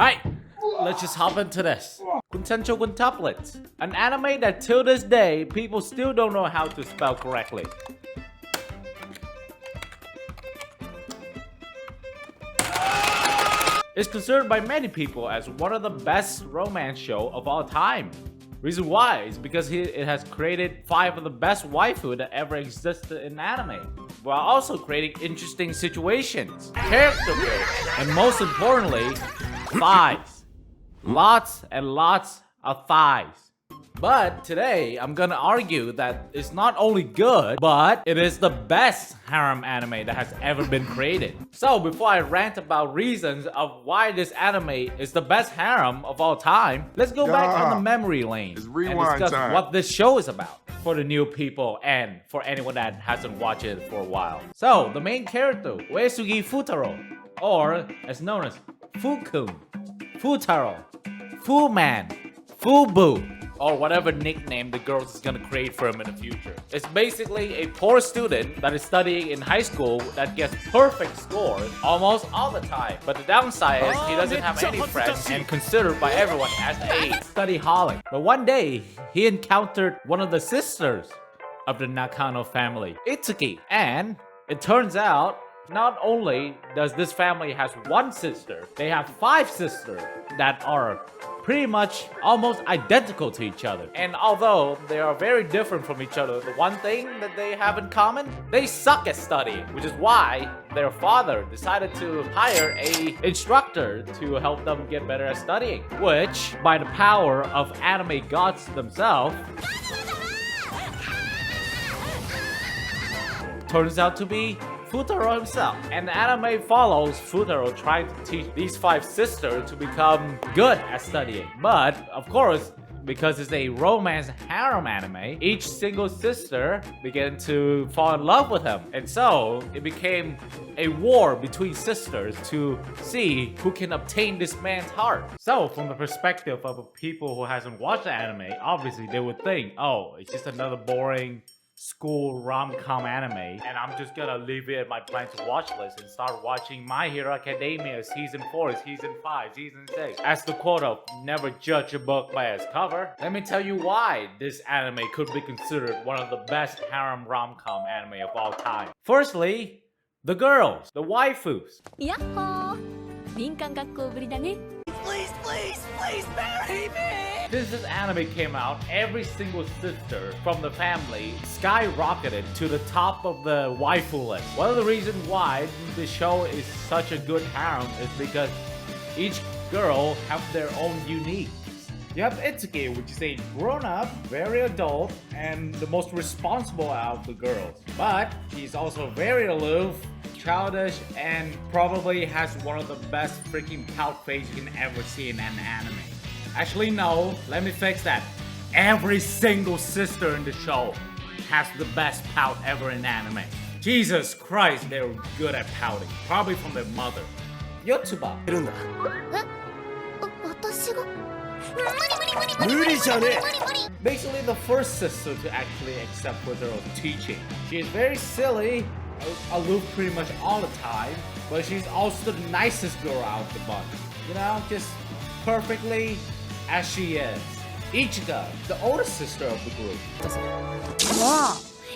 Alright, let's just hop into this. Quintessential Quintuplets. An anime that till this day, people still don't know how to spell correctly. It's considered by many people as one of the best romance show of all time. Reason why is because it has created 5 of the best waifu that ever existed in anime, while also creating interesting situations, character builds, and most importantly, thighs. Lots and lots of thighs. But today, I'm gonna argue that it's not only good, but it is the best harem anime that has ever been created. So before I rant about reasons of why this anime is the best harem of all time, let's go back on the memory lane and discuss what this show is about for the new people and for anyone that hasn't watched it for a while. So the main character, Uesugi Futaro, or as known as Fukun, Futaro, Fu-Man, Fubu, or whatever nickname the girls is gonna create for him in the future. It's basically a poor student that is studying in high school that gets perfect scores almost all the time. But the downside is he doesn't have any friends and considered by everyone as a studyholic. But one day, he encountered one of the sisters of the Nakano family, Itsuki. And it turns out, not only does this family has one sister, they have 5 sisters that are pretty much almost identical to each other. And although they are very different from each other, the one thing that they have in common, they suck at studying, which is why their father decided to hire a instructor to help them get better at studying, which by the power of anime gods themselves turns out to be Futaro himself. And the anime follows Futaro trying to teach these 5 sisters to become good at studying. But, of course, because it's a romance harem anime, each single sister began to fall in love with him. And so, it became a war between sisters to see who can obtain this man's heart. So, from the perspective of people who hasn't watched the anime, obviously they would think, oh, it's just another boring school rom-com anime, and I'm just gonna leave it at my plan to watch list and start watching My Hero Academia Season 4, Season 5, Season 6. As the quote of never judge a book by its cover, let me tell you why this anime could be considered one of the best harem rom-com anime of all time. Firstly, the girls, the waifus. Yahoo! 林間学校ぶりだね. Please, please, please marry me! Since this anime came out, every single sister from the family skyrocketed to the top of the waifu list. One of the reasons why the show is such a good harem is because each girl have their own uniques. You have Itsuki, which is a grown-up, very adult, and the most responsible out of the girls. But she's also very aloof, childish, and probably has one of the best freaking pout face you can ever see in an anime. Actually, no, let me fix that. Every single sister in the show has the best pout ever in anime. Jesus Christ, they're good at pouting. Probably from their mother. Yotsuba. Basically the first sister to actually accept Futaro's teaching. She is very silly, aloof pretty much all the time, but she's also the nicest girl out of the bunch. You know, just perfectly as she is. Ichiga, the older sister of the group.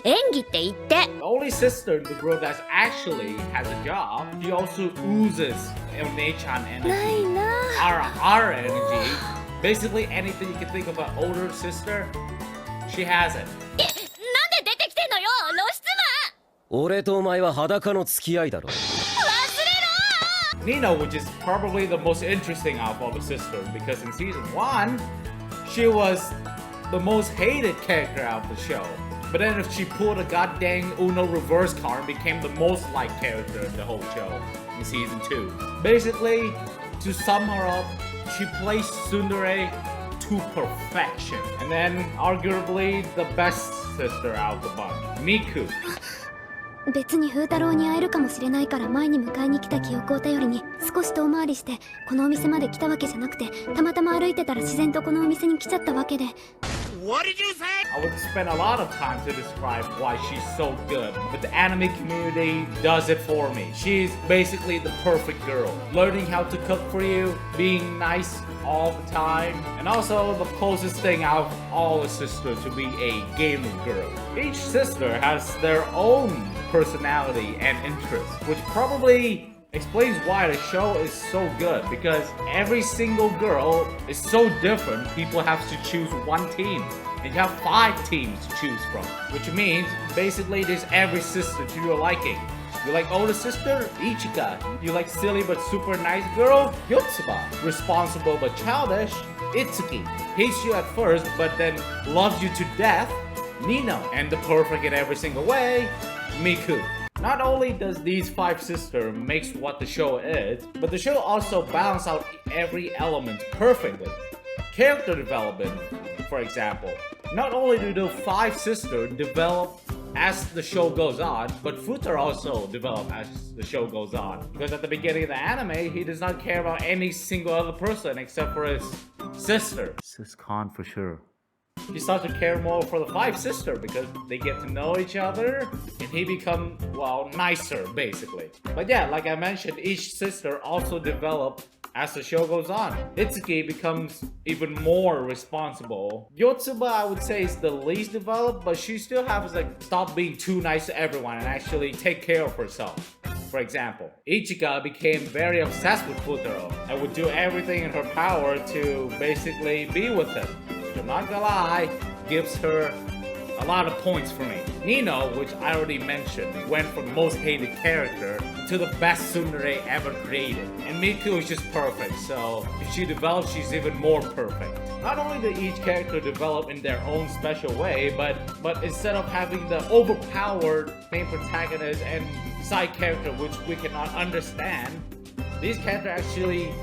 The only sister in the group that actually has a job. She also oozes Onei-chan energy, our energy. Basically anything you can think of an older sister, she has it. Nino, which is probably the most interesting out of all the sisters, because in season 1, she was the most hated character out of the show. But then if she pulled a goddamn Uno reverse card and became the most liked character in the whole show in season 2. Basically, to sum her up, she plays tsundere to perfection. And then, arguably, the best sister out of the bunch, MIKU. 別に風太郎に会えるかもしれないから前に迎えに来た記憶を頼りに少し遠回りしてこのお店まで来たわけじゃなくてたまたま歩いてたら自然とこのお店に来ちゃったわけで。What did you say? I would spend a lot of time to describe why she's so good, but the anime community does it for me. She's basically the perfect girl. Learning how to cook for you, being nice all the time, and also the closest thing out of all the sisters to be a gamer girl. Each sister has their own personality and interests, which probably explains why the show is so good, because every single girl is so different. People have to choose one team, and you have 5 teams to choose from, which means basically there's every sister to your liking. You like older sister? Ichika. You like silly but super nice girl? Yotsuba. Responsible but childish? Itsuki. Hates you at first but then loves you to death? Nino. And the perfect in every single way? MIKU. Not only does these 5 sisters makes what the show is, but the show also balances out every element perfectly. Character development, for example. Not only do the 5 sisters develop as the show goes on, but Futaro also develop as the show goes on. Because at the beginning of the anime, he does not care about any single other person except for his sister. Sis-con for sure. He starts to care more for the 5 sisters because they get to know each other and he becomes, well, nicer basically. But yeah, like I mentioned, each sister also develops as the show goes on. Itsuki becomes even more responsible. Yotsuba, I would say, is the least developed, but she still has to stop being too nice to everyone and actually take care of herself. For example, Ichika became very obsessed with Futaro and would do everything in her power to basically be with him. I'm not gonna lie, gives her a lot of points for me. Nino, which I already mentioned, went from most hated character to the best tsundere ever created. And MIKU is just perfect, so if she develops, she's even more perfect. Not only did each character develop in their own special way, but instead of having the overpowered main protagonist and side character which we cannot understand, these characters actually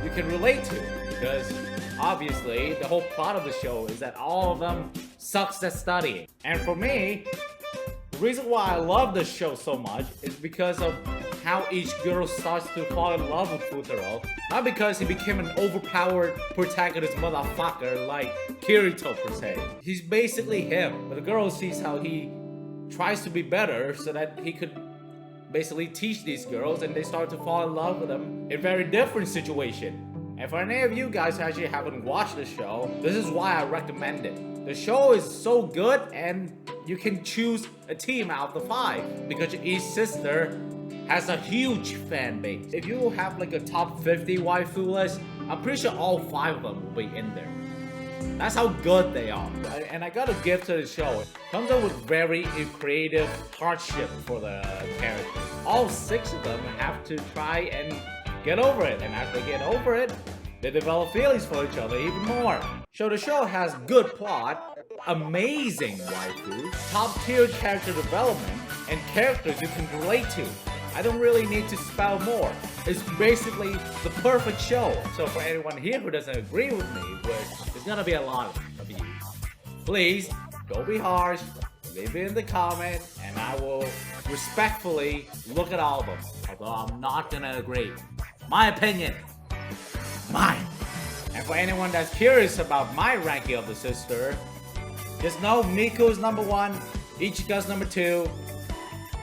you can relate to, because obviously the whole plot of the show is that all of them sucks at studying. And for me, the reason why I love this show so much is because of how each girl starts to fall in love with Futaro. Not because he became an overpowered protagonist motherfucker like Kirito per se. He's basically him, but the girl sees how he tries to be better so that he could basically teach these girls, and they start to fall in love with him in a very different situation. And for any of you guys who actually haven't watched the show, this is why I recommend it. The show is so good, and you can choose a team out of the 5 because each sister has a huge fan base. If you have like a top 50 waifu list, I'm pretty sure all 5 of them will be in there. That's how good they are. And I gotta give to the show, it comes up with very creative hardship for the characters. All 6 of them have to try and get over it, and as they get over it, they develop feelings for each other even more. So the show has good plot, amazing waifu, top tier character development, and characters you can relate to. I don't really need to spell more. It's basically the perfect show. So for anyone here who doesn't agree with me, which there's gonna be a lot of you, please don't be harsh, leave it in the comment, and I will respectfully look at all of them. Although I'm not gonna agree. My opinion. Mine. And for anyone that's curious about my ranking of the sister, just know MIKU's number 1, Ichika's number 2,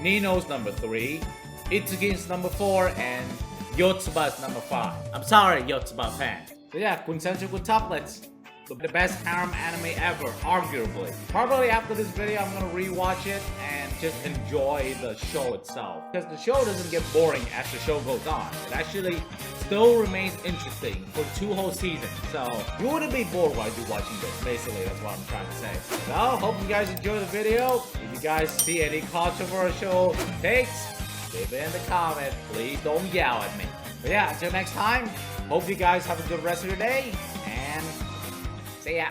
Nino's number 3, Itsuki's number 4, and Yotsuba's number 5. I'm sorry, Yotsuba fan. So yeah, Quintessential Quintuplets, the best harem anime ever, arguably. Probably after this video, I'm gonna rewatch it and just enjoy the show itself. Because the show doesn't get boring as the show goes on. It actually still remains interesting for 2 whole seasons. So you wouldn't be bored while you're watching this. Basically, that's what I'm trying to say. So hope you guys enjoy the video. If you guys see any controversial takes, leave it in the comment. Please don't yell at me. But yeah, until next time, hope you guys have a good rest of your day, and see ya.